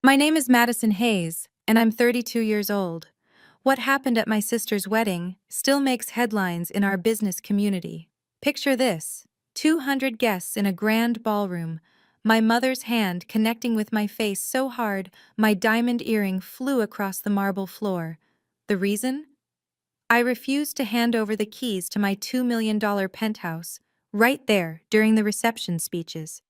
My name is Madison Hayes, and I'm 32 years old. What happened at my sister's wedding still makes headlines in our business community. Picture this: 200 guests in a grand ballroom, my mother's hand connecting with my face so hard my diamond earring flew across the marble floor. The reason? I refused to hand over the keys to my $2 million penthouse, right there during the reception speeches.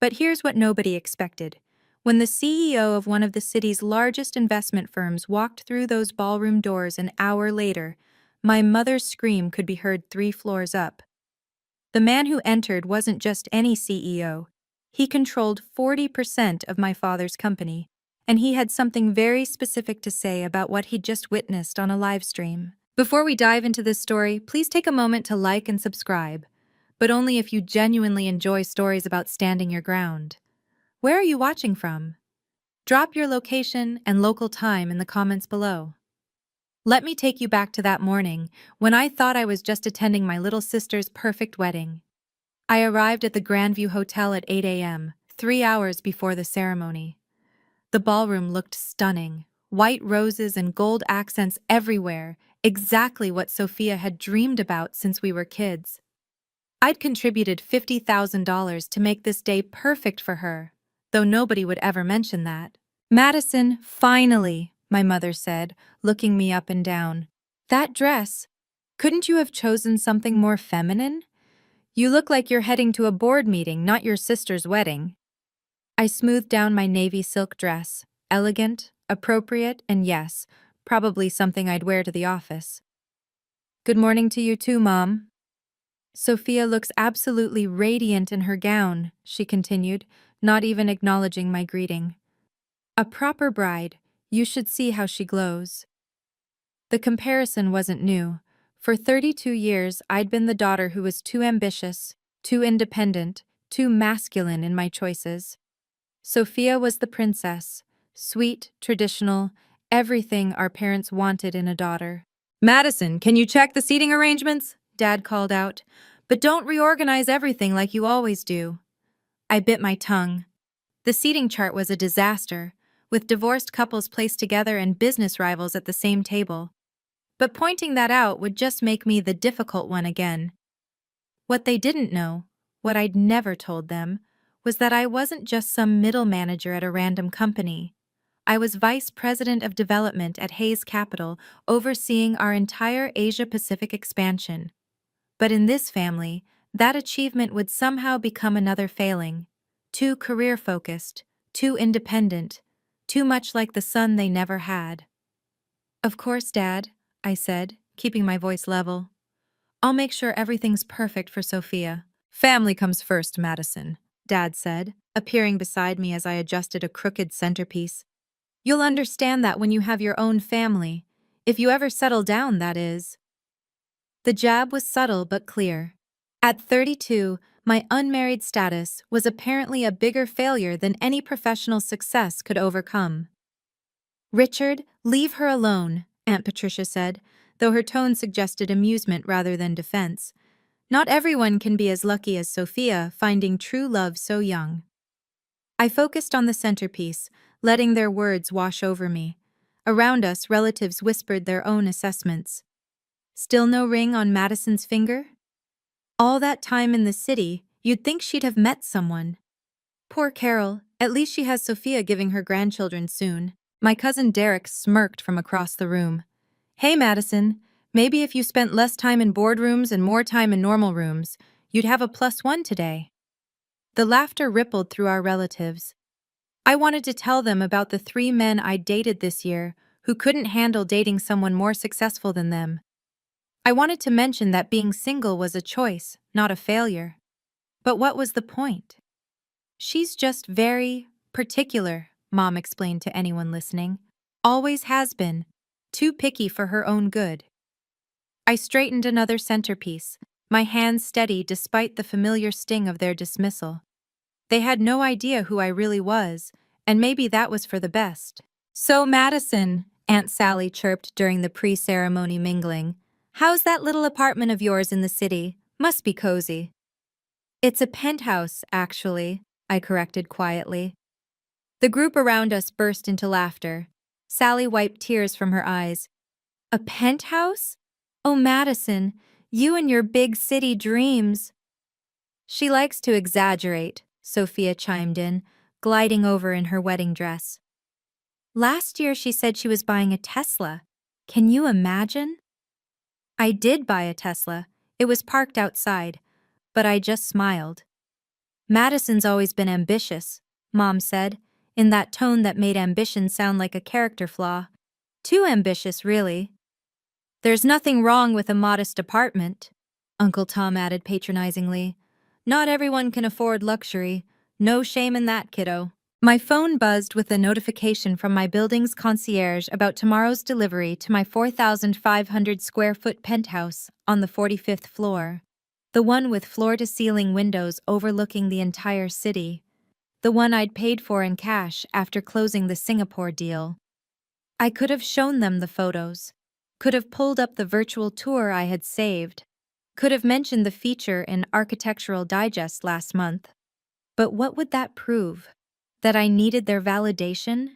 But here's what nobody expected. When the CEO of one of the city's largest investment firms walked through those ballroom doors an hour later, my mother's scream could be heard 3 floors up. The man who entered wasn't just any CEO. He controlled 40% of my father's company, and he had something very specific to say about what he'd just witnessed on a live stream. Before we dive into this story, please take a moment to like and subscribe, but only if you genuinely enjoy stories about standing your ground. Where are you watching from? Drop your location and local time in the comments below. Let me take you back to that morning when I thought I was just attending my little sister's perfect wedding. I arrived at the Grandview Hotel at 8 a.m., 3 hours before the ceremony. The ballroom looked stunning, white roses and gold accents everywhere, exactly what Sophia had dreamed about since we were kids. I'd contributed $50,000 to make this day perfect for her, though nobody would ever mention that. "Madison, finally," my mother said, looking me up and down. "That dress. Couldn't you have chosen something more feminine? You look like you're heading to a board meeting, not your sister's wedding." I smoothed down my navy silk dress, elegant, appropriate, and yes, probably something I'd wear to the office. "Good morning to you too, Mom." "Sophia looks absolutely radiant in her gown," she continued, not even acknowledging my greeting. "A proper bride. You should see how she glows." The comparison wasn't new. For 32 years, I'd been the daughter who was too ambitious, too independent, too masculine in my choices. Sophia was the princess, sweet, traditional, everything our parents wanted in a daughter. "Madison, can you check the seating arrangements?" Dad called out. "But don't reorganize everything like you always do." I bit my tongue. The seating chart was a disaster, with divorced couples placed together and business rivals at the same table. But pointing that out would just make me the difficult one again. What they didn't know, what I'd never told them, was that I wasn't just some middle manager at a random company. I was vice president of development at Hayes Capital, overseeing our entire Asia-Pacific expansion. But in this family, that achievement would somehow become another failing. Too career-focused, too independent, too much like the son they never had. "Of course, Dad," I said, keeping my voice level. "I'll make sure everything's perfect for Sophia." "Family comes first, Madison," Dad said, appearing beside me as I adjusted a crooked centerpiece. "You'll understand that when you have your own family. If you ever settle down, that is." The jab was subtle but clear. At 32, my unmarried status was apparently a bigger failure than any professional success could overcome. "Richard, leave her alone," Aunt Patricia said, though her tone suggested amusement rather than defense. "Not everyone can be as lucky as Sophia, finding true love so young." I focused on the centerpiece, letting their words wash over me. Around us, relatives whispered their own assessments. "Still no ring on Madison's finger?" "All that time in the city, you'd think she'd have met someone." "Poor Carol, at least she has Sophia giving her grandchildren soon." My cousin Derek smirked from across the room. "Hey, Madison, maybe if you spent less time in boardrooms and more time in normal rooms, you'd have a +1 today." The laughter rippled through our relatives. I wanted to tell them about the 3 men I'd dated this year who couldn't handle dating someone more successful than them. I wanted to mention that being single was a choice, not a failure. But what was the point? "She's just very particular," Mom explained to anyone listening. "Always has been. Too picky for her own good." I straightened another centerpiece, my hands steady despite the familiar sting of their dismissal. They had no idea who I really was, and maybe that was for the best. "So, Madison," Aunt Sally chirped during the pre-ceremony mingling, "how's that little apartment of yours in the city? Must be cozy." "It's a penthouse, actually," I corrected quietly. The group around us burst into laughter. Sally wiped tears from her eyes. A penthouse? Oh, Madison, you and your big city dreams. She likes to exaggerate, Sophia chimed in, gliding over in her wedding dress. Last year she said she was buying a Tesla. Can you imagine? I did buy a Tesla. It was parked outside, but I just smiled. Madison's always been ambitious, Mom said, in that tone that made ambition sound like a character flaw. Too ambitious, really. There's nothing wrong with a modest apartment, Uncle Tom added patronizingly. Not everyone can afford luxury. No shame in that, kiddo. My phone buzzed with a notification from my building's concierge about tomorrow's delivery to my 4,500 square foot penthouse on the 45th floor. The one with floor-to-ceiling windows overlooking the entire city. The one I'd paid for in cash after closing the Singapore deal. I could have shown them the photos. Could have pulled up the virtual tour I had saved. Could have mentioned the feature in Architectural Digest last month. But what would that prove? That I needed their validation?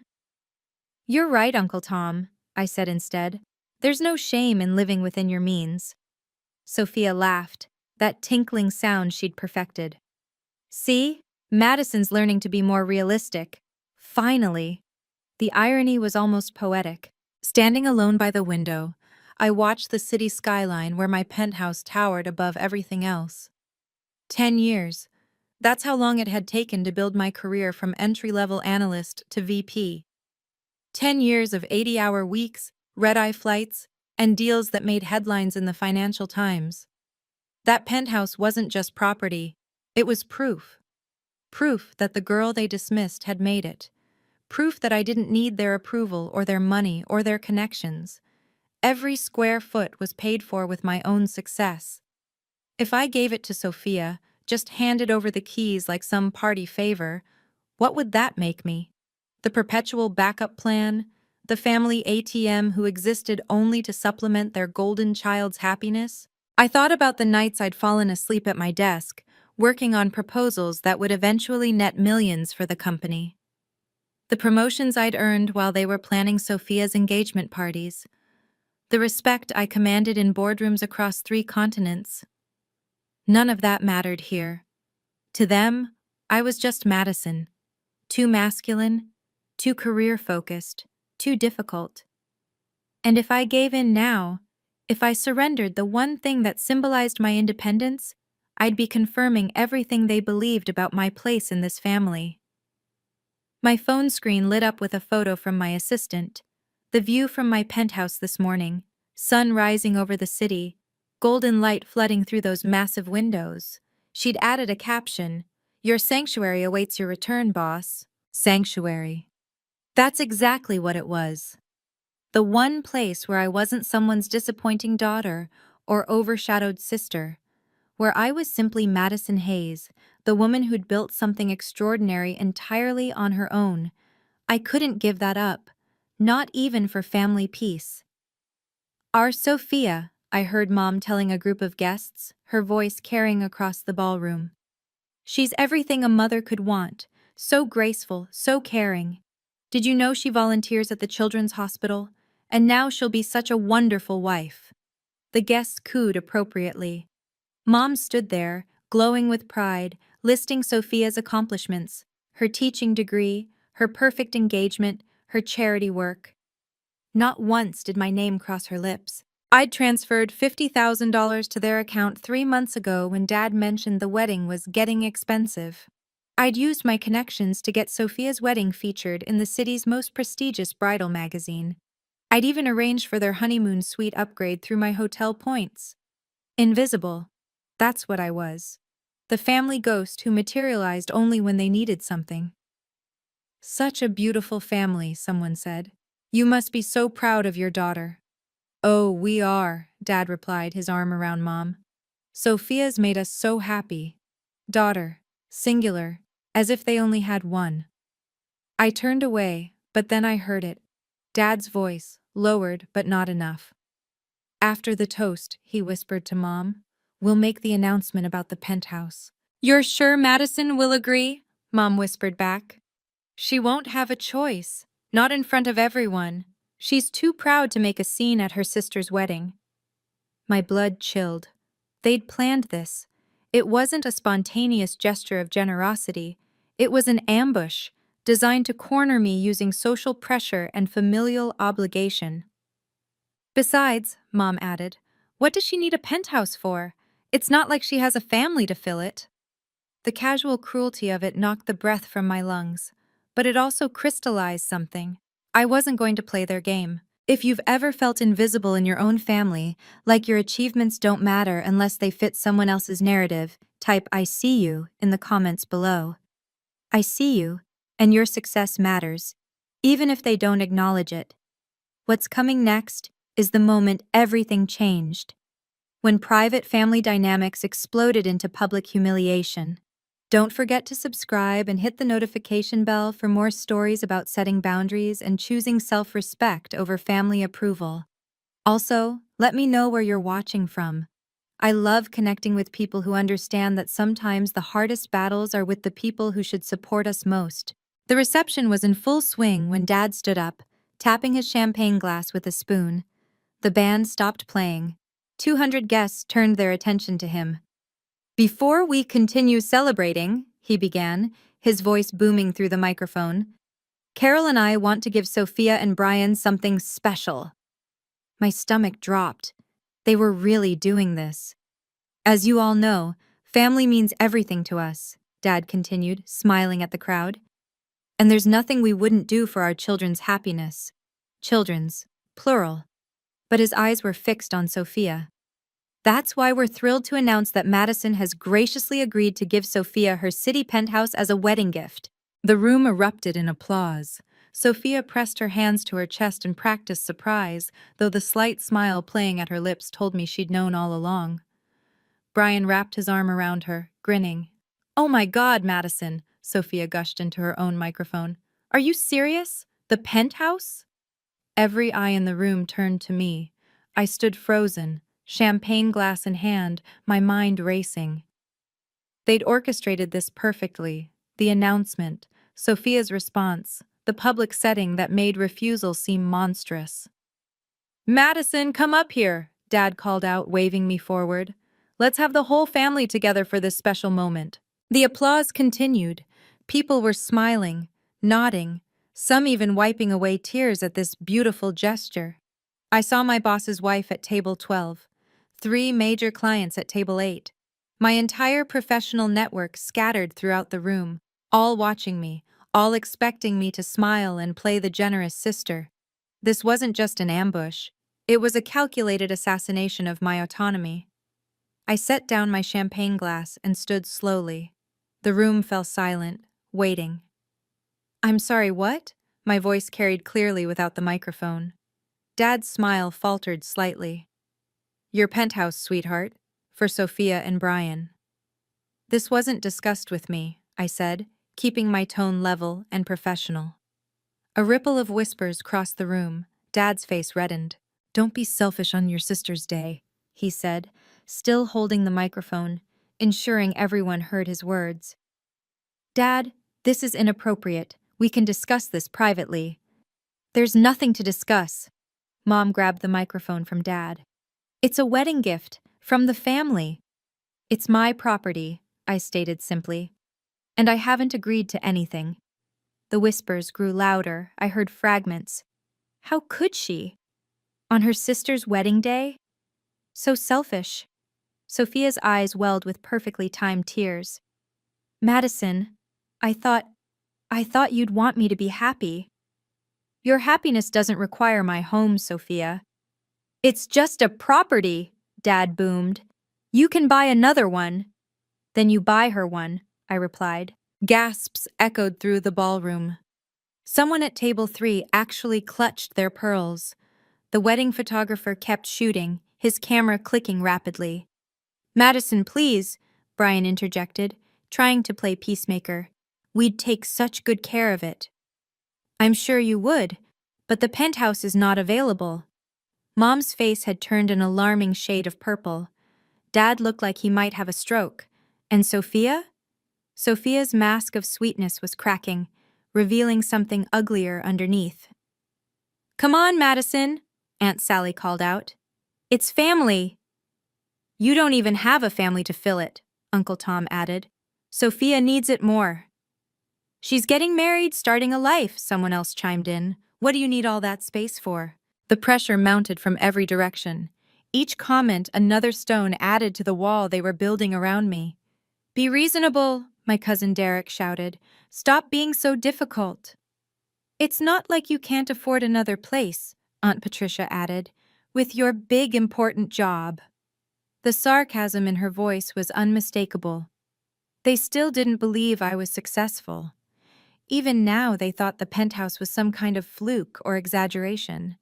You're right, Uncle Tom, I said instead. There's no shame in living within your means. Sophia laughed, that tinkling sound she'd perfected. See? Madison's learning to be more realistic. Finally. The irony was almost poetic. Standing alone by the window, I watched the city skyline where my penthouse towered above everything else. 10 years. That's how long it had taken to build my career from entry-level analyst to VP. 10 years of 80-hour weeks, red-eye flights, and deals that made headlines in the Financial Times. That penthouse wasn't just property, it was proof. Proof that the girl they dismissed had made it. Proof that I didn't need their approval or their money or their connections. Every square foot was paid for with my own success. If I gave it to Sophia, just handed over the keys like some party favor, what would that make me? The perpetual backup plan? The family ATM who existed only to supplement their golden child's happiness? I thought about the nights I'd fallen asleep at my desk, working on proposals that would eventually net millions for the company. The promotions I'd earned while they were planning Sophia's engagement parties. The respect I commanded in boardrooms across 3 continents. None of that mattered here. To them, I was just Madison. Too masculine, too career-focused, too difficult. And if I gave in now, if I surrendered the one thing that symbolized my independence, I'd be confirming everything they believed about my place in this family. My phone screen lit up with a photo from my assistant. The view from my penthouse this morning, sun rising over the city, golden light flooding through those massive windows. She'd added a caption, "Your sanctuary awaits your return, boss." Sanctuary. That's exactly what it was. The one place where I wasn't someone's disappointing daughter or overshadowed sister, where I was simply Madison Hayes, the woman who'd built something extraordinary entirely on her own. I couldn't give that up, not even for family peace. Our Sophia, I heard Mom telling a group of guests, her voice carrying across the ballroom. She's everything a mother could want, so graceful, so caring. Did you know she volunteers at the Children's Hospital? And now she'll be such a wonderful wife. The guests cooed appropriately. Mom stood there, glowing with pride, listing Sophia's accomplishments, her teaching degree, her perfect engagement, her charity work. Not once did my name cross her lips. I'd transferred $50,000 to their account 3 months ago when Dad mentioned the wedding was getting expensive. I'd used my connections to get Sophia's wedding featured in the city's most prestigious bridal magazine. I'd even arranged for their honeymoon suite upgrade through my hotel points. Invisible. That's what I was. The family ghost who materialized only when they needed something. Such a beautiful family, someone said. You must be so proud of your daughter. Oh, we are, Dad replied, his arm around Mom. Sophia's made us so happy. Daughter, singular, as if they only had one. I turned away, but then I heard it. Dad's voice, lowered but not enough. After the toast, he whispered to Mom, we'll make the announcement about the penthouse. You're sure Madison will agree? Mom whispered back. She won't have a choice. Not in front of everyone. She's too proud to make a scene at her sister's wedding. My blood chilled. They'd planned this. It wasn't a spontaneous gesture of generosity. It was an ambush, designed to corner me using social pressure and familial obligation. Besides, Mom added, what does she need a penthouse for? It's not like she has a family to fill it. The casual cruelty of it knocked the breath from my lungs, but it also crystallized something. I wasn't going to play their game. If you've ever felt invisible in your own family, like your achievements don't matter unless they fit someone else's narrative, type "I see you" in the comments below. I see you, and your success matters, even if they don't acknowledge it. What's coming next is the moment everything changed. When private family dynamics exploded into public humiliation. Don't forget to subscribe and hit the notification bell for more stories about setting boundaries and choosing self-respect over family approval. Also, let me know where you're watching from. I love connecting with people who understand that sometimes the hardest battles are with the people who should support us most. The reception was in full swing when Dad stood up, tapping his champagne glass with a spoon. The band stopped playing. 200 guests turned their attention to him. Before we continue celebrating, he began, his voice booming through the microphone, Carol and I want to give Sophia and Brian something special. My stomach dropped. They were really doing this. As you all know, family means everything to us, Dad continued, smiling at the crowd. And there's nothing we wouldn't do for our children's happiness. Children's, plural. But his eyes were fixed on Sophia. That's why we're thrilled to announce that Madison has graciously agreed to give Sophia her city penthouse as a wedding gift. The room erupted in applause. Sophia pressed her hands to her chest and practiced surprise, though the slight smile playing at her lips told me she'd known all along. Brian wrapped his arm around her, grinning. "Oh my God, Madison," Sophia gushed into her own microphone. "Are you serious? The penthouse?" Every eye in the room turned to me. I stood frozen, champagne glass in hand, my mind racing. They'd orchestrated this perfectly. The announcement, Sophia's response, the public setting that made refusal seem monstrous. "Madison, come up here," Dad called out, waving me forward. "Let's have the whole family together for this special moment." The applause continued. People were smiling, nodding, some even wiping away tears at this beautiful gesture. I saw my boss's wife at table 12, 3 major clients at table 8. My entire professional network scattered throughout the room, all watching me, all expecting me to smile and play the generous sister. This wasn't just an ambush. It was a calculated assassination of my autonomy. I set down my champagne glass and stood slowly. The room fell silent, waiting. "I'm sorry, what?" My voice carried clearly without the microphone. Dad's smile faltered slightly. "Your penthouse, sweetheart, for Sophia and Brian." "This wasn't discussed with me," I said, keeping my tone level and professional. A ripple of whispers crossed the room. Dad's face reddened. "Don't be selfish on your sister's day," he said, still holding the microphone, ensuring everyone heard his words. "Dad, this is inappropriate. We can discuss this privately." "There's nothing to discuss." Mom grabbed the microphone from Dad. "It's a wedding gift, from the family." "It's my property," I stated simply. "And I haven't agreed to anything." The whispers grew louder. I heard fragments. "How could she? On her sister's wedding day? So selfish." Sophia's eyes welled with perfectly timed tears. "Madison, I thought you'd want me to be happy." "Your happiness doesn't require my home, Sophia." "It's just a property," Dad boomed. "You can buy another one." "Then you buy her one," I replied. Gasps echoed through the ballroom. Someone at table 3 actually clutched their pearls. The wedding photographer kept shooting, his camera clicking rapidly. "Madison, please," Brian interjected, trying to play peacemaker. "We'd take such good care of it." "I'm sure you would, but the penthouse is not available." Mom's face had turned an alarming shade of purple. Dad looked like he might have a stroke. And Sophia? Sophia's mask of sweetness was cracking. revealing something uglier underneath. "Come on, Madison," Aunt Sally called out. "It's family." "You don't even have a family to fill it," Uncle Tom added. "Sophia needs it more." "She's getting married, starting a life," someone else chimed in. "What do you need all that space for?" The pressure mounted from every direction. Each comment another stone added to the wall they were building around me. "Be reasonable," my cousin Derek shouted. "Stop being so difficult." "It's not like you can't afford another place," Aunt Patricia added, "with your big important job." The sarcasm in her voice was unmistakable. They still didn't believe I was successful. Even now they thought the penthouse was some kind of fluke or exaggeration.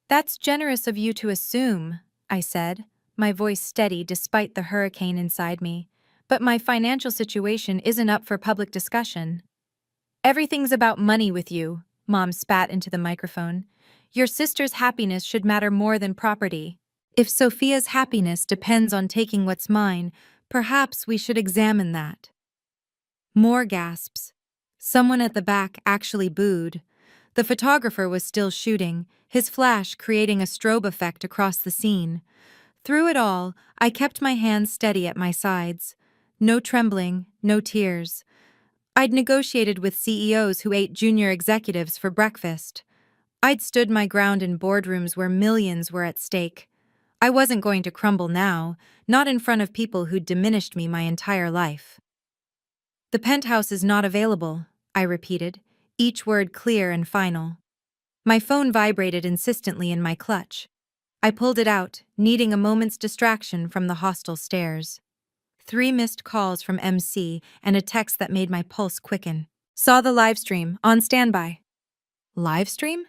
"That's generous of you to assume," I said, my voice steady despite the hurricane inside me. "But my financial situation isn't up for public discussion." "Everything's about money with you," Mom spat into the microphone. "Your sister's happiness should matter more than property. If Sophia's happiness depends on taking what's mine, perhaps we should examine that." More gasps. Someone at the back actually booed. The photographer was still shooting, his flash creating a strobe effect across the scene. Through it all, I kept my hands steady at my sides. No trembling, no tears. I'd negotiated with CEOs who ate junior executives for breakfast. I'd stood my ground in boardrooms where millions were at stake. I wasn't going to crumble now, not in front of people who'd diminished me my entire life. "The penthouse is not available," I repeated, each word clear and final. My phone vibrated insistently in my clutch. I pulled it out, needing a moment's distraction from the hostile stares. 3 missed calls from MC and a text that made my pulse quicken. "Saw the livestream, on standby." Livestream?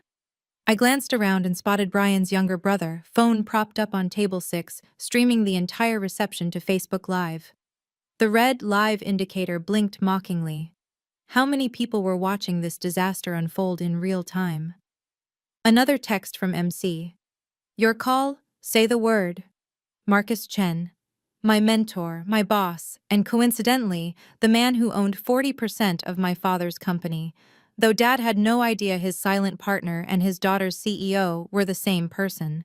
I glanced around and spotted Brian's younger brother, phone propped up on table 6, streaming the entire reception to Facebook Live. The red live indicator blinked mockingly. How many people were watching this disaster unfold in real time? Another text from MC. "Your call, say the word." Marcus Chen. My mentor, my boss, and coincidentally, the man who owned 40% of my father's company, though Dad had no idea his silent partner and his daughter's CEO were the same person.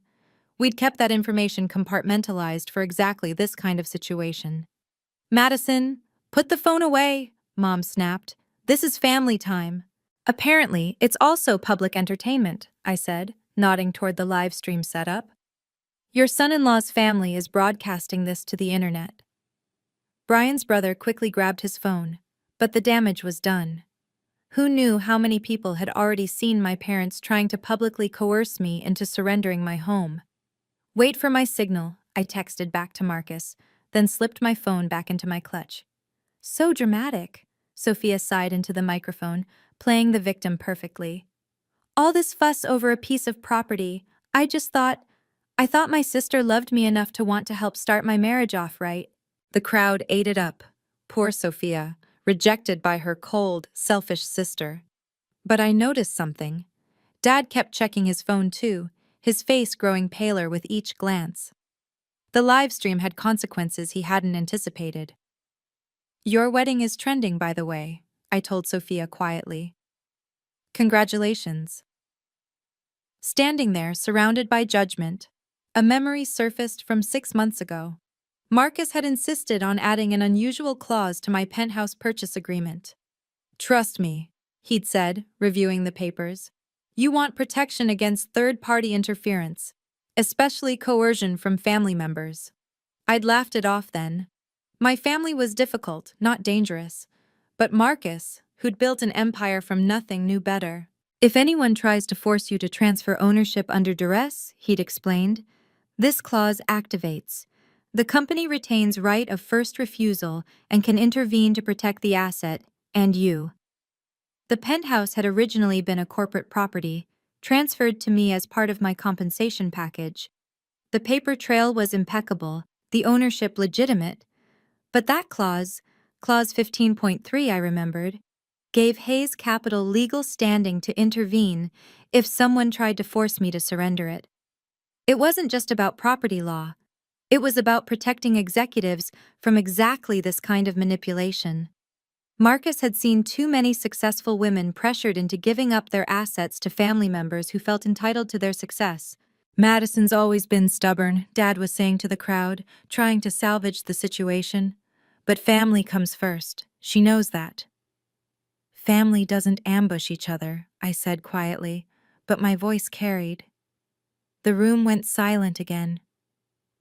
We'd kept that information compartmentalized for exactly this kind of situation. "Madison, put the phone away," Mom snapped. "This is family time." "Apparently, it's also public entertainment," I said, nodding toward the live stream setup. "Your son-in-law's family is broadcasting this to the internet." Brian's brother quickly grabbed his phone, but the damage was done. Who knew how many people had already seen my parents trying to publicly coerce me into surrendering my home? "Wait for my signal," I texted back to Marcus, then slipped my phone back into my clutch. "So dramatic," Sophia sighed into the microphone, playing the victim perfectly. "All this fuss over a piece of property, I thought my sister loved me enough to want to help start my marriage off right." The crowd ate it up. Poor Sophia, rejected by her cold, selfish sister. But I noticed something. Dad kept checking his phone too, his face growing paler with each glance. The live stream had consequences he hadn't anticipated. "Your wedding is trending, by the way," I told Sophia quietly. "Congratulations." Standing there, surrounded by judgment, a memory surfaced from 6 months ago. Marcus had insisted on adding an unusual clause to my penthouse purchase agreement. "Trust me," he'd said, reviewing the papers. "You want protection against third-party interference, especially coercion from family members." I'd laughed it off then. My family was difficult, not dangerous. But Marcus, who'd built an empire from nothing, knew better. "If anyone tries to force you to transfer ownership under duress," he'd explained, "this clause activates. The company retains right of first refusal and can intervene to protect the asset, and you." The penthouse had originally been a corporate property, transferred to me as part of my compensation package. The paper trail was impeccable, the ownership legitimate, but that Clause 15.3, I remembered, gave Hayes Capital legal standing to intervene if someone tried to force me to surrender it. It wasn't just about property law. It was about protecting executives from exactly this kind of manipulation. Marcus had seen too many successful women pressured into giving up their assets to family members who felt entitled to their success. Madison's always been stubborn, Dad was saying to the crowd, trying to salvage the situation. But family comes first. She knows that. Family doesn't ambush each other, I said quietly, but my voice carried. The room went silent again.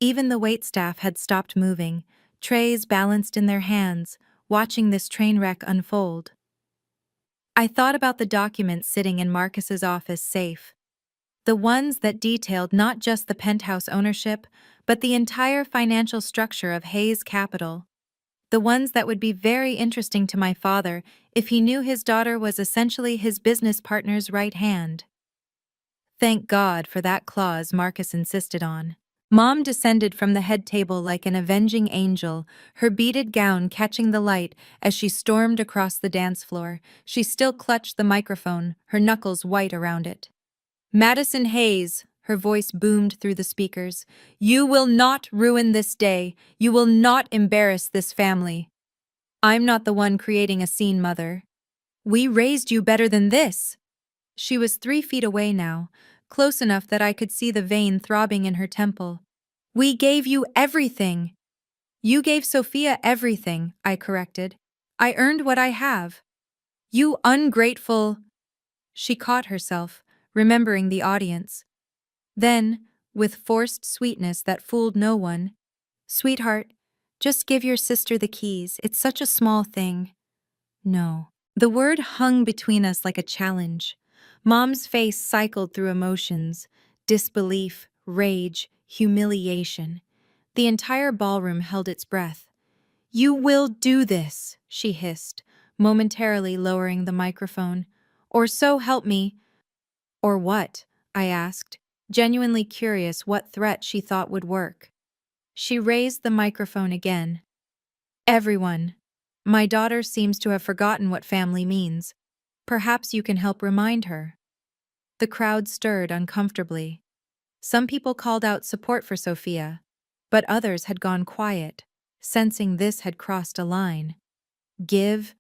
Even the waitstaff had stopped moving, trays balanced in their hands, watching this train wreck unfold. I thought about the documents sitting in Marcus's office safe. The ones that detailed not just the penthouse ownership, but the entire financial structure of Hayes Capital. The ones that would be very interesting to my father if he knew his daughter was essentially his business partner's right hand. Thank God for that clause Marcus insisted on. Mom descended from the head table like an avenging angel, her beaded gown catching the light as she stormed across the dance floor. She still clutched the microphone, her knuckles white around it. Madison Hayes, her voice boomed through the speakers, you will not ruin this day. You will not embarrass this family. I'm not the one creating a scene, Mother. We raised you better than this. She was 3 feet away now, close enough that I could see the vein throbbing in her temple. We gave you everything. You gave Sophia everything, I corrected. I earned what I have. You ungrateful. She caught herself, remembering the audience. Then, with forced sweetness that fooled no one, Sweetheart, just give your sister the keys. It's such a small thing. No. The word hung between us like a challenge. Mom's face cycled through emotions: disbelief, rage, humiliation. The entire ballroom held its breath. You will do this, she hissed, momentarily lowering the microphone. Or so help me. Or what? I asked, genuinely curious what threat she thought would work. She raised the microphone again. Everyone. My daughter seems to have forgotten what family means. Perhaps you can help remind her. The crowd stirred uncomfortably. Some people called out support for Sophia, but others had gone quiet, sensing this had crossed a line. Give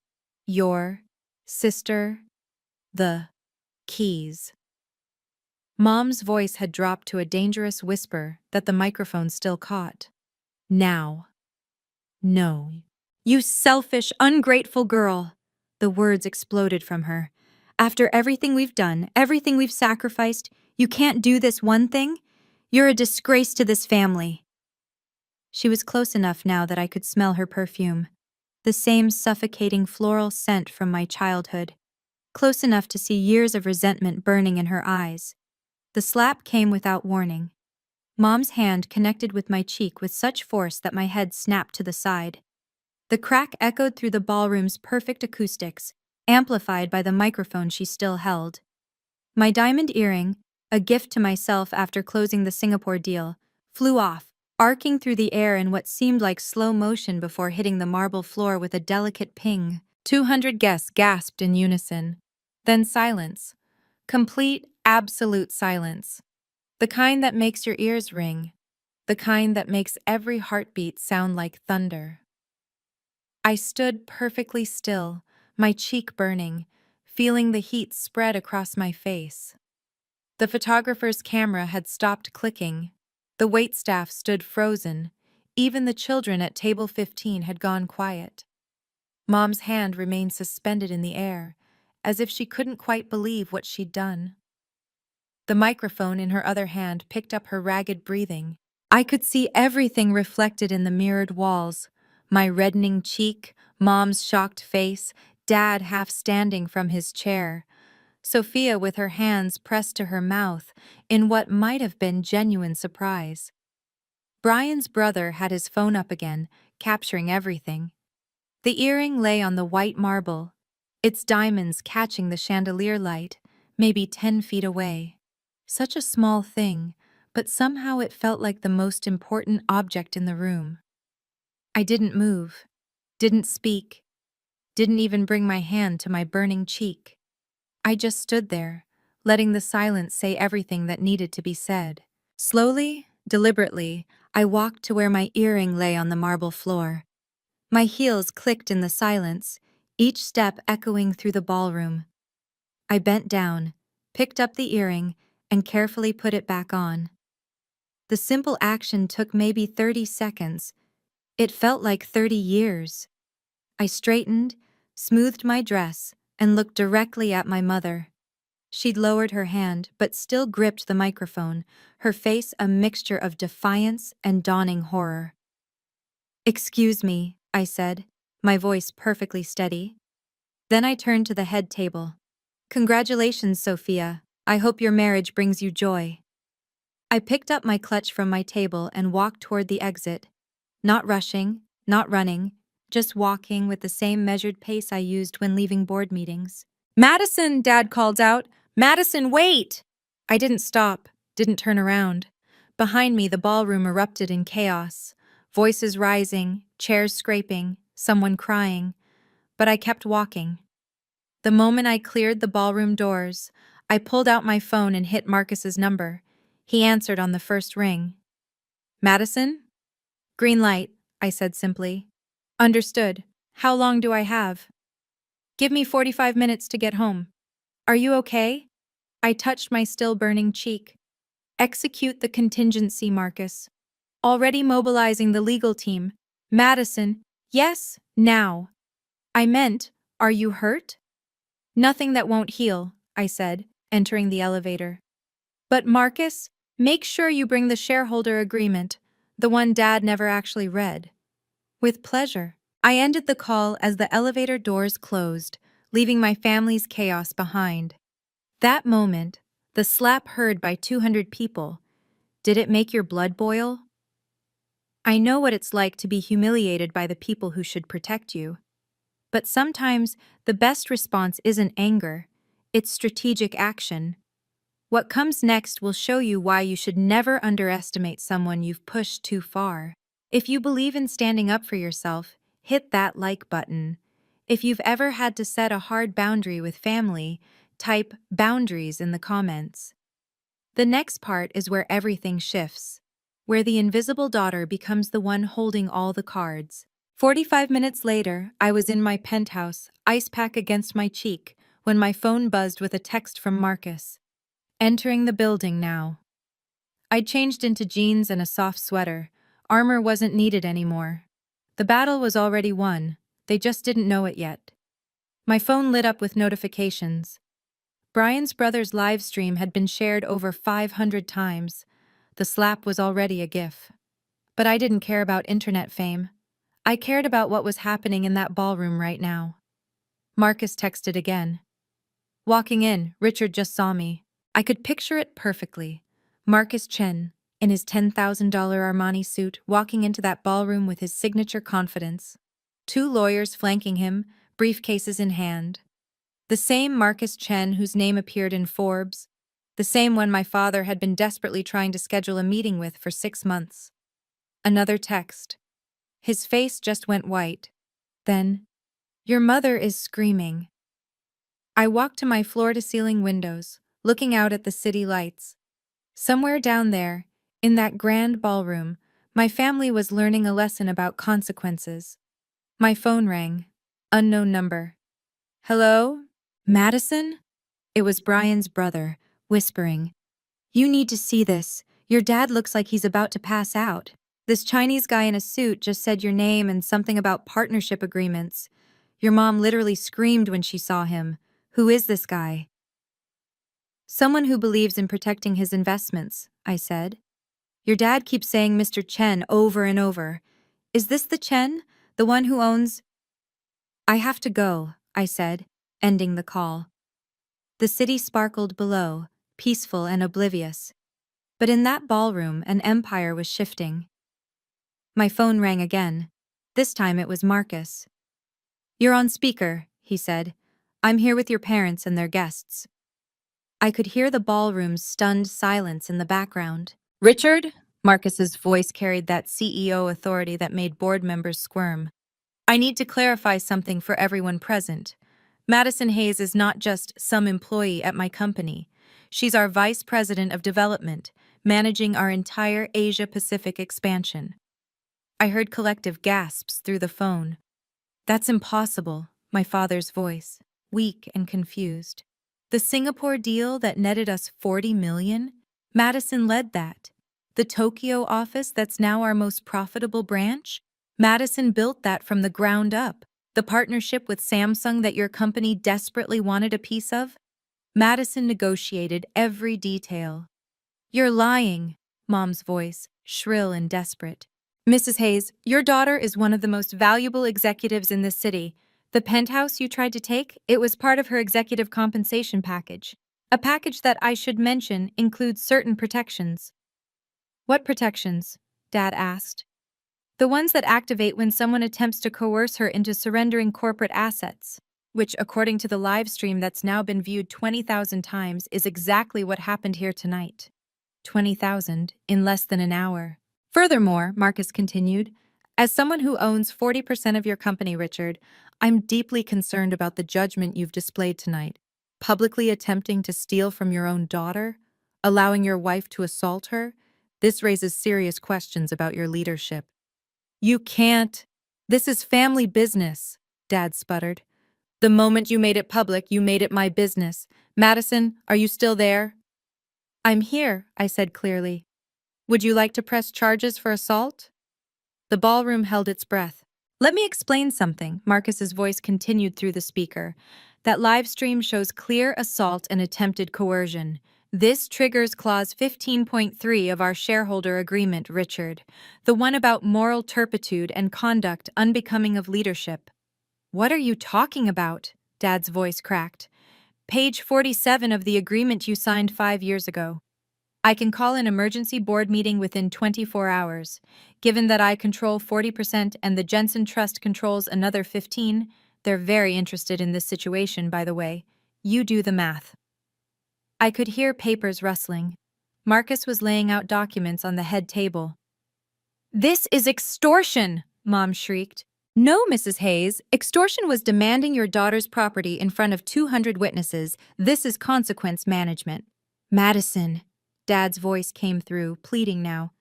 your sister the keys. Mom's voice had dropped to a dangerous whisper that the microphone still caught. Now. No. You selfish, ungrateful girl. The words exploded from her. After everything we've done, everything we've sacrificed, you can't do this one thing? You're a disgrace to this family. She was close enough now that I could smell her perfume. The same suffocating floral scent from my childhood. Close enough to see years of resentment burning in her eyes. The slap came without warning. Mom's hand connected with my cheek with such force that my head snapped to the side. The crack echoed through the ballroom's perfect acoustics, amplified by the microphone she still held. My diamond earring, a gift to myself after closing the Singapore deal, flew off, arcing through the air in what seemed like slow motion before hitting the marble floor with a delicate ping. 200 guests gasped in unison. Then silence. Complete, absolute silence. The kind that makes your ears ring. The kind that makes every heartbeat sound like thunder. I stood perfectly still, my cheek burning, feeling the heat spread across my face. The photographer's camera had stopped clicking. The waitstaff stood frozen. Even the children at table 15 had gone quiet. Mom's hand remained suspended in the air, as if she couldn't quite believe what she'd done. The microphone in her other hand picked up her ragged breathing. I could see everything reflected in the mirrored walls. My reddening cheek, Mom's shocked face, Dad half standing from his chair. Sophia with her hands pressed to her mouth in what might have been genuine surprise. Brian's brother had his phone up again, capturing everything. The earring lay on the white marble, its diamonds catching the chandelier light, maybe 10 feet away. Such a small thing, but somehow it felt like the most important object in the room. I didn't move, didn't speak, didn't even bring my hand to my burning cheek. I just stood there, letting the silence say everything that needed to be said. Slowly, deliberately, I walked to where my earring lay on the marble floor. My heels clicked in the silence, each step echoing through the ballroom. I bent down, picked up the earring, and carefully put it back on. The simple action took maybe 30 seconds. It felt like 30 years. I straightened, smoothed my dress, and looked directly at my mother. She'd lowered her hand, but still gripped the microphone, her face a mixture of defiance and dawning horror. "Excuse me," I said, my voice perfectly steady. Then I turned to the head table. "Congratulations, Sophia. I hope your marriage brings you joy." I picked up my clutch from my table and walked toward the exit. Not rushing, not running, just walking with the same measured pace I used when leaving board meetings. "Madison!" Dad called out. "Madison, wait!" I didn't stop, didn't turn around. Behind me, the ballroom erupted in chaos. Voices rising, chairs scraping, someone crying. But I kept walking. The moment I cleared the ballroom doors, I pulled out my phone and hit Marcus's number. He answered on the first ring. "Madison?" "Green light," I said simply. "Understood. How long do I have?" "Give me 45 minutes to get home." "Are you okay?" I touched my still burning cheek. "Execute the contingency, Marcus. Already mobilizing the legal team." "Madison, yes, now." "I meant, are you hurt?" "Nothing that won't heal," I said, entering the elevator. "But Marcus, make sure you bring the shareholder agreement, the one Dad never actually read." "With pleasure." I ended the call as the elevator doors closed, leaving my family's chaos behind. That moment, the slap heard by 200 people, did it make your blood boil? I know what it's like to be humiliated by the people who should protect you. But sometimes the best response isn't anger, it's strategic action. What comes next will show you why you should never underestimate someone you've pushed too far. If you believe in standing up for yourself, hit that like button. If you've ever had to set a hard boundary with family, type boundaries in the comments. The next part is where everything shifts, where the invisible daughter becomes the one holding all the cards. 45 minutes later, I was in my penthouse, ice pack against my cheek, when my phone buzzed with a text from Marcus. "Entering the building now." I'd changed into jeans and a soft sweater. Armor wasn't needed anymore. The battle was already won. They just didn't know it yet. My phone lit up with notifications. Brian's brother's live stream had been shared over 500 times. The slap was already a gif. But I didn't care about internet fame. I cared about what was happening in that ballroom right now. Marcus texted again. Walking in, Richard just saw me. I could picture it perfectly. Marcus Chen, in his $10,000 Armani suit, walking into that ballroom with his signature confidence. 2 lawyers flanking him, briefcases in hand. The same Marcus Chen whose name appeared in Forbes. The same one my father had been desperately trying to schedule a meeting with for 6 months. Another text. His face just went white. Then, "Your mother is screaming." I walked to my floor-to-ceiling windows, looking out at the city lights. Somewhere down there, in that grand ballroom, my family was learning a lesson about consequences. My phone rang. Unknown number. "Hello? Madison?" It was Brian's brother, whispering. "You need to see this. Your dad looks like he's about to pass out. This Chinese guy in a suit just said your name and something about partnership agreements. Your mom literally screamed when she saw him. Who is this guy?" "Someone who believes in protecting his investments," I said. "Your dad keeps saying Mr. Chen over and over. Is this the Chen, the one who owns—" "I have to go," I said, ending the call. The city sparkled below, peaceful and oblivious. But in that ballroom, an empire was shifting. My phone rang again. This time it was Marcus. "You're on speaker," he said. "I'm here with your parents and their guests." I could hear the ballroom's stunned silence in the background. "Richard?" Marcus's voice carried that CEO authority that made board members squirm. "I need to clarify something for everyone present. Madison Hayes is not just some employee at my company. She's our Vice President of Development, managing our entire Asia-Pacific expansion." I heard collective gasps through the phone. "That's impossible," my father's voice, weak and confused. The Singapore deal that netted us 40 million? Madison led that. The Tokyo office that's now our most profitable branch? Madison built that from the ground up. The partnership with Samsung that your company desperately wanted a piece of? Madison negotiated every detail. You're lying, Mom's voice, shrill and desperate. Mrs. Hayes, your daughter is one of the most valuable executives in this city. The penthouse you tried to take, it was part of her executive compensation package. A package that, I should mention, includes certain protections. What protections? Dad asked. The ones that activate when someone attempts to coerce her into surrendering corporate assets, which, according to the live stream that's now been viewed 20,000 times, is exactly what happened here tonight. 20,000 in less than an hour. Furthermore, Marcus continued, as someone who owns 40% of your company, Richard, I'm deeply concerned about the judgment you've displayed tonight. Publicly attempting to steal from your own daughter? Allowing your wife to assault her? This raises serious questions about your leadership. You can't. This is family business, Dad sputtered. The moment you made it public, you made it my business. Madison, are you still there? I'm here, I said clearly. Would you like to press charges for assault? The ballroom held its breath. Let me explain something, Marcus's voice continued through the speaker. That live stream shows clear assault and attempted coercion. This triggers Clause 15.3 of our shareholder agreement, Richard, the one about moral turpitude and conduct unbecoming of leadership. What are you talking about? Dad's voice cracked. Page 47 of the agreement you signed 5 years ago. I can call an emergency board meeting within 24 hours. Given that I control 40% and the Jensen Trust controls another 15, they're very interested in this situation, by the way. You do the math. I could hear papers rustling. Marcus was laying out documents on the head table. This is extortion, Mom shrieked. No, Mrs. Hayes, extortion was demanding your daughter's property in front of 200 witnesses. This is consequence management. Madison. Dad's voice came through, pleading now.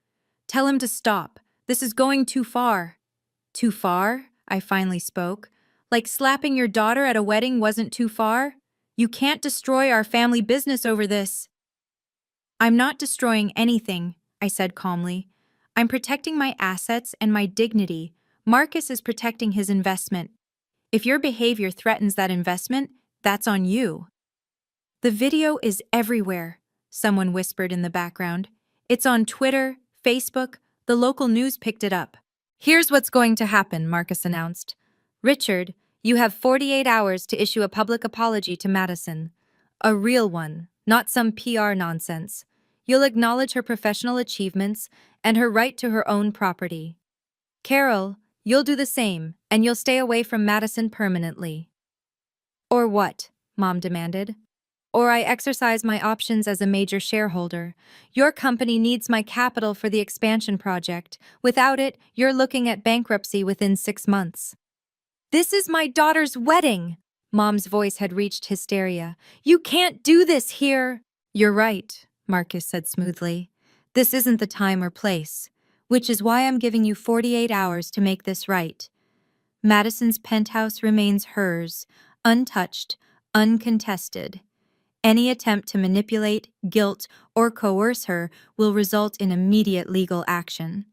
Tell him to stop. This is going too far. Too far? I finally spoke. Like slapping your daughter at a wedding wasn't too far? You can't destroy our family business over this. I'm not destroying anything, I said calmly. I'm protecting my assets and my dignity. Marcus is protecting his investment. If your behavior threatens that investment, that's on you. The video is everywhere, someone whispered in the background. It's on Twitter, Facebook, the local news picked it up. Here's what's going to happen, Marcus announced. Richard, you have 48 hours to issue a public apology to Madison. A real one, not some PR nonsense. You'll acknowledge her professional achievements and her right to her own property. Carol, you'll do the same, and you'll stay away from Madison permanently. Or what? Mom demanded. Or I exercise my options as a major shareholder. Your company needs my capital for the expansion project. Without it, you're looking at bankruptcy within 6 months. This is my daughter's wedding! Mom's voice had reached hysteria. You can't do this here! You're right, Marcus said smoothly. This isn't the time or place, which is why I'm giving you 48 hours to make this right. Madison's penthouse remains hers, untouched, uncontested. Any attempt to manipulate, guilt, or coerce her will result in immediate legal action.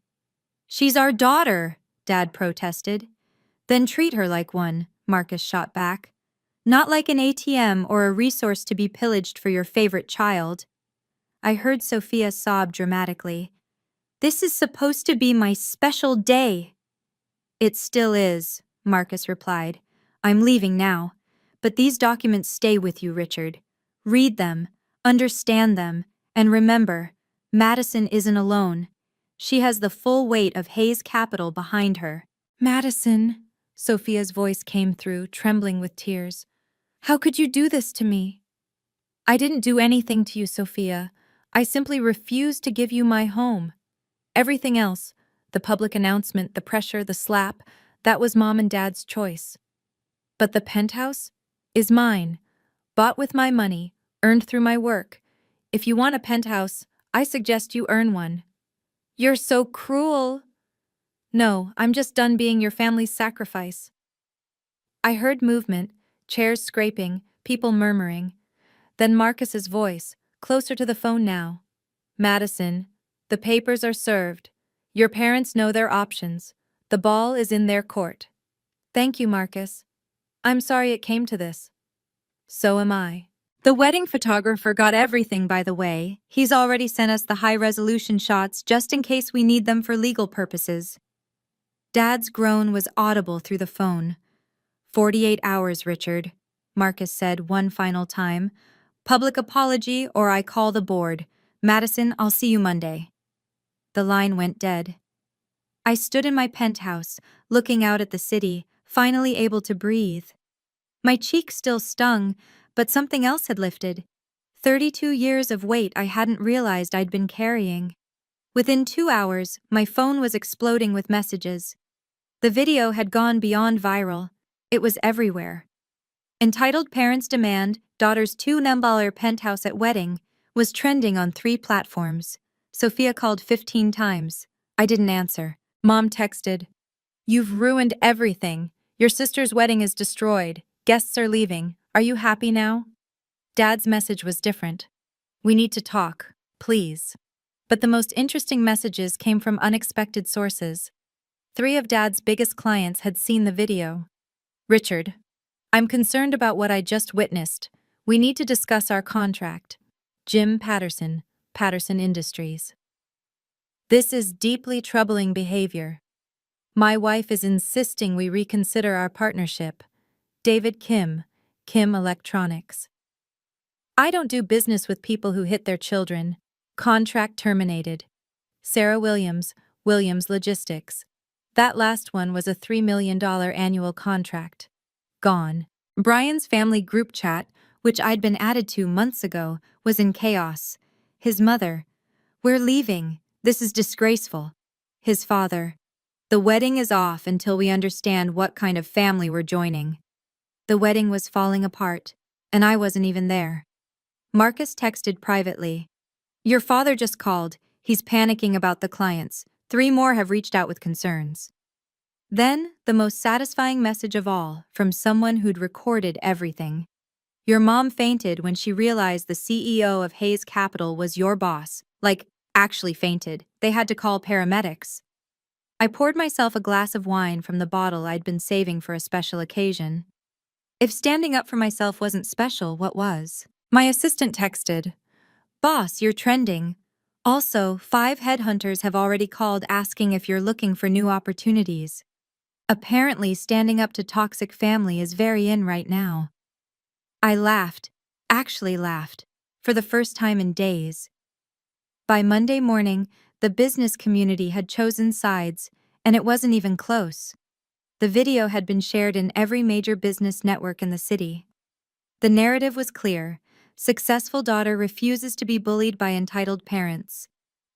She's our daughter, Dad protested. Then treat her like one, Marcus shot back. Not like an ATM or a resource to be pillaged for your favorite child. I heard Sophia sob dramatically. This is supposed to be my special day. It still is, Marcus replied. I'm leaving now. But these documents stay with you, Richard. Read them, understand them, and remember, Madison isn't alone. She has the full weight of Hayes Capital behind her. Madison, Sophia's voice came through, trembling with tears. How could you do this to me? I didn't do anything to you, Sophia. I simply refused to give you my home. Everything else, the public announcement, the pressure, the slap, that was Mom and Dad's choice. But the penthouse is mine, bought with my money, earned through my work. If you want a penthouse, I suggest you earn one. You're so cruel. No, I'm just done being your family's sacrifice. I heard movement, chairs scraping, people murmuring. Then Marcus's voice, closer to the phone now. Madison, the papers are served. Your parents know their options. The ball is in their court. Thank you, Marcus. I'm sorry it came to this. So am I. The wedding photographer got everything, by the way. He's already sent us the high-resolution shots just in case we need them for legal purposes. Dad's groan was audible through the phone. 48 hours, Richard, Marcus said one final time. Public apology or I call the board. Madison, I'll see you Monday. The line went dead. I stood in my penthouse, looking out at the city, finally able to breathe. My cheek still stung, but something else had lifted. 32 years of weight I hadn't realized I'd been carrying. Within 2 hours, my phone was exploding with messages. The video had gone beyond viral. It was everywhere. Entitled Parents Demand Daughter's $2 penthouse at wedding was trending on 3 platforms. Sophia called 15 times. I didn't answer. Mom texted, "You've ruined everything. Your sister's wedding is destroyed. Guests are leaving. Are you happy now?" Dad's message was different. "We need to talk, please." But the most interesting messages came from unexpected sources. 3 of Dad's biggest clients had seen the video. "Richard, I'm concerned about what I just witnessed. We need to discuss our contract." Jim Patterson, Patterson Industries. "This is deeply troubling behavior. My wife is insisting we reconsider our partnership." David Kim, Kim Electronics. "I don't do business with people who hit their children. Contract terminated." Sarah Williams, Williams Logistics. That last one was a $3 million annual contract. Gone. Brian's family group chat, which I'd been added to months ago, was in chaos. His mother, "We're leaving. This is disgraceful." His father, "The wedding is off until we understand what kind of family we're joining." The wedding was falling apart, and I wasn't even there. Marcus texted privately, "Your father just called. He's panicking about the clients. 3 more have reached out with concerns." Then, the most satisfying message of all, from someone who'd recorded everything. "Your mom fainted when she realized the CEO of Hayes Capital was your boss. Like, actually fainted. They had to call paramedics." I poured myself a glass of wine from the bottle I'd been saving for a special occasion. If standing up for myself wasn't special, what was? My assistant texted, "Boss, you're trending. Also, 5 headhunters have already called asking if you're looking for new opportunities." Apparently, standing up to toxic family is very in right now. I laughed, actually laughed, for the first time in days. By Monday morning, the business community had chosen sides, and it wasn't even close. The video had been shared in every major business network in the city. The narrative was clear. Successful daughter refuses to be bullied by entitled parents.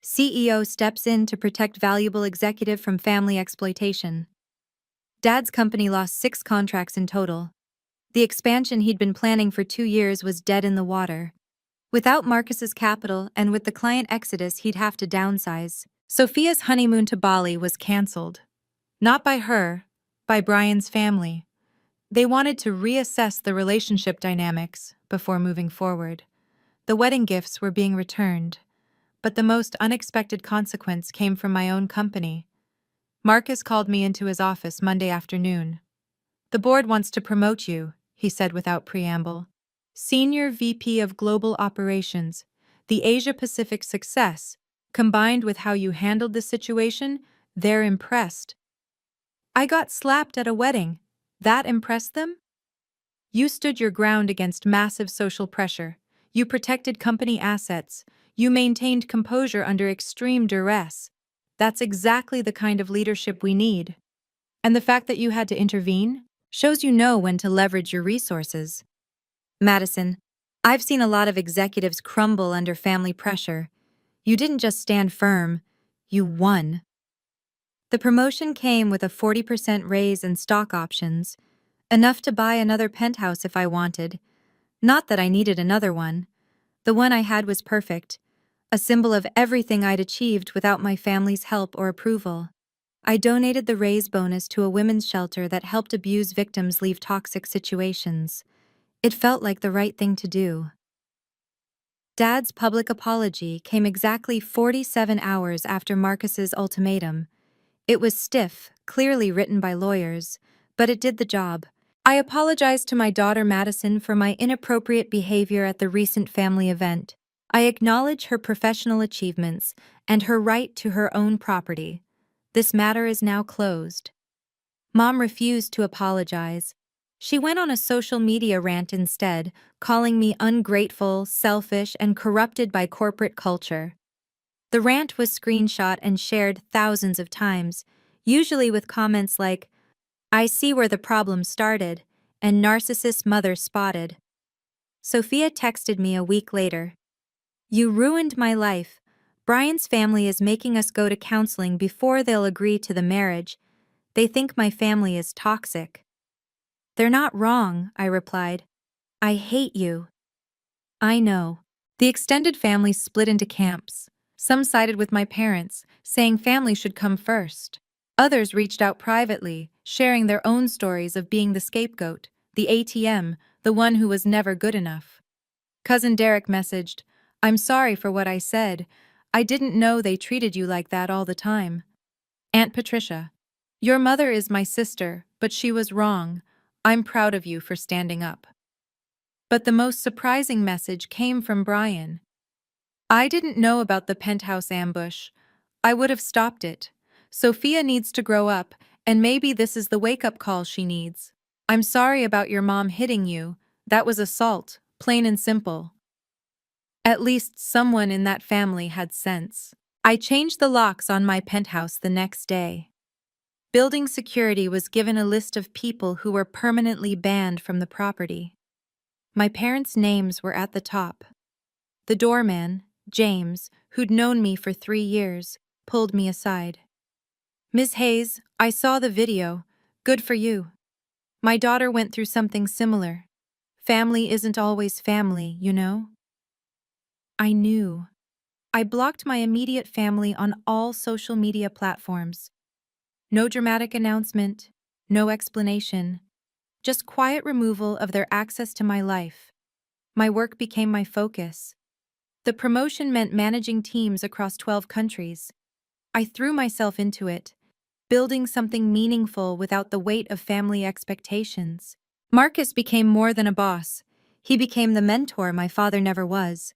CEO steps in to protect valuable executive from family exploitation. Dad's company lost 6 contracts in total. The expansion he'd been planning for 2 years was dead in the water. Without Marcus's capital and with the client exodus, he'd have to downsize. Sophia's honeymoon to Bali was canceled. Not by her, by Brian's family. They wanted to reassess the relationship dynamics before moving forward. The wedding gifts were being returned, but the most unexpected consequence came from my own company. Marcus called me into his office Monday afternoon. "The board wants to promote you," he said without preamble. "Senior VP of Global Operations. The Asia-Pacific success, combined with how you handled the situation, they're impressed." I got slapped at a wedding. That impressed them? "You stood your ground against massive social pressure. You protected company assets. You maintained composure under extreme duress. That's exactly the kind of leadership we need. And the fact that you had to intervene shows you know when to leverage your resources." Madison, "I've seen a lot of executives crumble under family pressure. You didn't just stand firm, you won." The promotion came with a 40% raise and stock options, enough to buy another penthouse if I wanted. Not that I needed another one. The one I had was perfect, a symbol of everything I'd achieved without my family's help or approval. I donated the raise bonus to a women's shelter that helped abuse victims leave toxic situations. It felt like the right thing to do. Dad's public apology came exactly 47 hours after Marcus's ultimatum. It was stiff, clearly written by lawyers, but it did the job. I apologized to my daughter Madison for my inappropriate behavior at the recent family event. I acknowledge her professional achievements and her right to her own property. This matter is now closed. Mom refused to apologize. She went on a social media rant instead, calling me ungrateful, selfish, and corrupted by corporate culture. The rant was screenshot and shared thousands of times, usually with comments like, "I see where the problem started," and "narcissist mother spotted." Sophia texted me a week later. "You ruined my life. Brian's family is making us go to counseling before they'll agree to the marriage. They think my family is toxic." "They're not wrong," I replied. "I hate you." I know. The extended family split into camps. Some sided with my parents, saying family should come first. Others reached out privately, sharing their own stories of being the scapegoat, the ATM, the one who was never good enough. Cousin Derek messaged, "I'm sorry for what I said. I didn't know they treated you like that all the time." Aunt Patricia, "Your mother is my sister, but she was wrong. I'm proud of you for standing up." But the most surprising message came from Brian. "I didn't know about the penthouse ambush. I would have stopped it. Sophia needs to grow up, and maybe this is the wake-up call she needs. I'm sorry about your mom hitting you. That was assault, plain and simple." At least someone in that family had sense. I changed the locks on my penthouse the next day. Building security was given a list of people who were permanently banned from the property. My parents' names were at the top. The doorman, James, who'd known me for 3 years, pulled me aside. "Ms. Hayes, I saw the video. Good for you. My daughter went through something similar. Family isn't always family, you know?" I knew. I blocked my immediate family on all social media platforms. No dramatic announcement, no explanation, just quiet removal of their access to my life. My work became my focus. The promotion meant managing teams across 12 countries. I threw myself into it, building something meaningful without the weight of family expectations. Marcus became more than a boss. He became the mentor my father never was.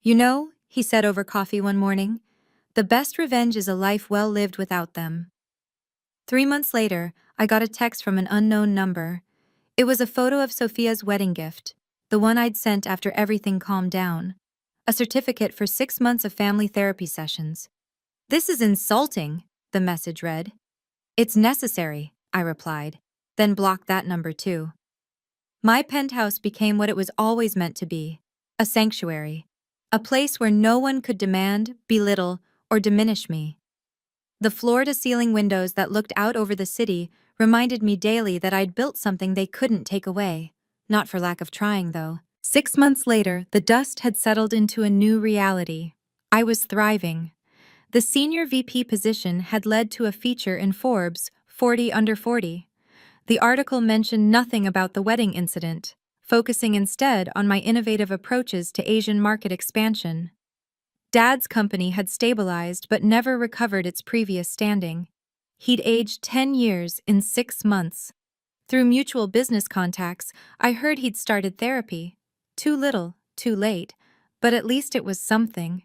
"You know," he said over coffee one morning, "the best revenge is a life well lived without them." 3 months later, I got a text from an unknown number. It was a photo of Sophia's wedding gift, the one I'd sent after everything calmed down. A certificate for 6 months of family therapy sessions. "This is insulting," the message read. "It's necessary," I replied, then blocked that number too. My penthouse became what it was always meant to be, a sanctuary, a place where no one could demand, belittle, or diminish me. The floor-to-ceiling windows that looked out over the city reminded me daily that I'd built something they couldn't take away. Not for lack of trying, though. 6 months later, the dust had settled into a new reality. I was thriving. The senior VP position had led to a feature in Forbes, 40 Under 40. The article mentioned nothing about the wedding incident, focusing instead on my innovative approaches to Asian market expansion. Dad's company had stabilized but never recovered its previous standing. He'd aged 10 years in 6 months. Through mutual business contacts, I heard he'd started therapy. Too little, too late, but at least it was something.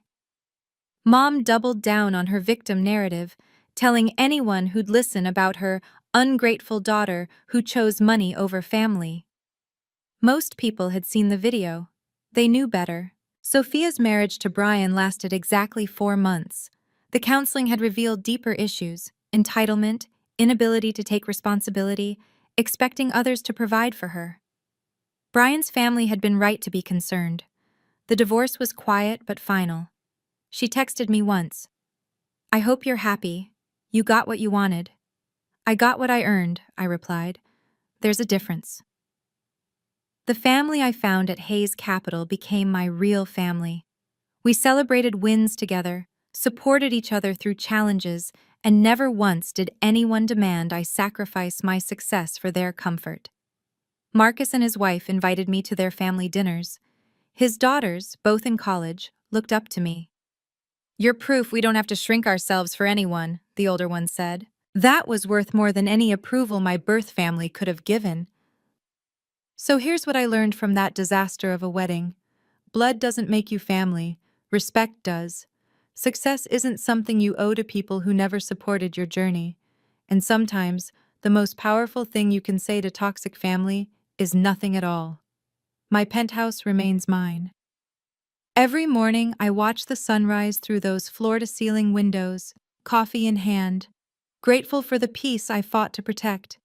Mom doubled down on her victim narrative, telling anyone who'd listen about her ungrateful daughter who chose money over family. Most people had seen the video. They knew better. Sophia's marriage to Brian lasted exactly 4 months. The counseling had revealed deeper issues: entitlement, inability to take responsibility, expecting others to provide for her. Brian's family had been right to be concerned. The divorce was quiet but final. She texted me once. "I hope you're happy. You got what you wanted." "I got what I earned," I replied. "There's a difference." The family I found at Hayes Capital became my real family. We celebrated wins together, supported each other through challenges, and never once did anyone demand I sacrifice my success for their comfort. Marcus and his wife invited me to their family dinners. His daughters, both in college, looked up to me. "You're proof we don't have to shrink ourselves for anyone," the older one said. That was worth more than any approval my birth family could have given. So here's what I learned from that disaster of a wedding. Blood doesn't make you family, respect does. Success isn't something you owe to people who never supported your journey. And sometimes, the most powerful thing you can say to toxic family is nothing at all. My penthouse remains mine. Every morning, I watch the sunrise through those floor-to-ceiling windows, coffee in hand, grateful for the peace I fought to protect.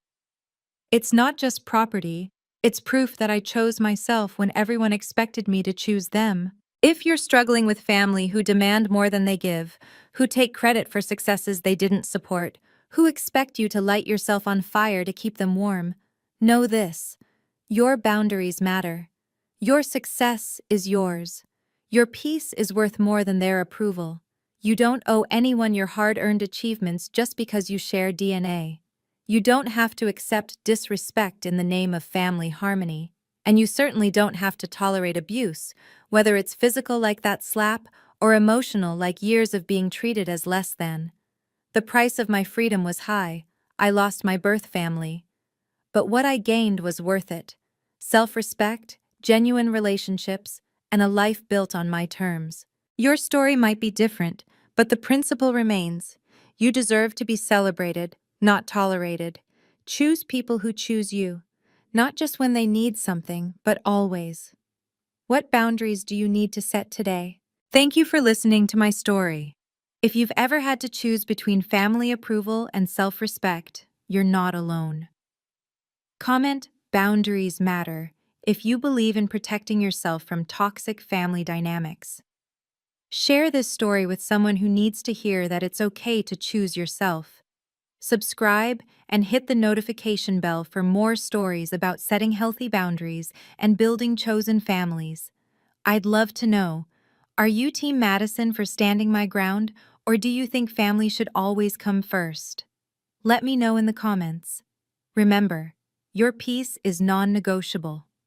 It's not just property, it's proof that I chose myself when everyone expected me to choose them. If you're struggling with family who demand more than they give, who take credit for successes they didn't support, who expect you to light yourself on fire to keep them warm, know this: your boundaries matter. Your success is yours. Your peace is worth more than their approval. You don't owe anyone your hard-earned achievements just because you share DNA. You don't have to accept disrespect in the name of family harmony. And you certainly don't have to tolerate abuse, whether it's physical like that slap or emotional like years of being treated as less than. The price of my freedom was high. I lost my birth family. But what I gained was worth it. Self-respect, genuine relationships, and a life built on my terms. Your story might be different, but the principle remains. You deserve to be celebrated, not tolerated. Choose people who choose you, not just when they need something, but always. What boundaries do you need to set today? Thank you for listening to my story. If you've ever had to choose between family approval and self-respect, you're not alone. Comment "Boundaries matter" if you believe in protecting yourself from toxic family dynamics. Share this story with someone who needs to hear that it's okay to choose yourself. Subscribe and hit the notification bell for more stories about setting healthy boundaries and building chosen families. I'd love to know, are you Team Madison for standing my ground, or do you think family should always come first? Let me know in the comments. Remember, your peace is non-negotiable.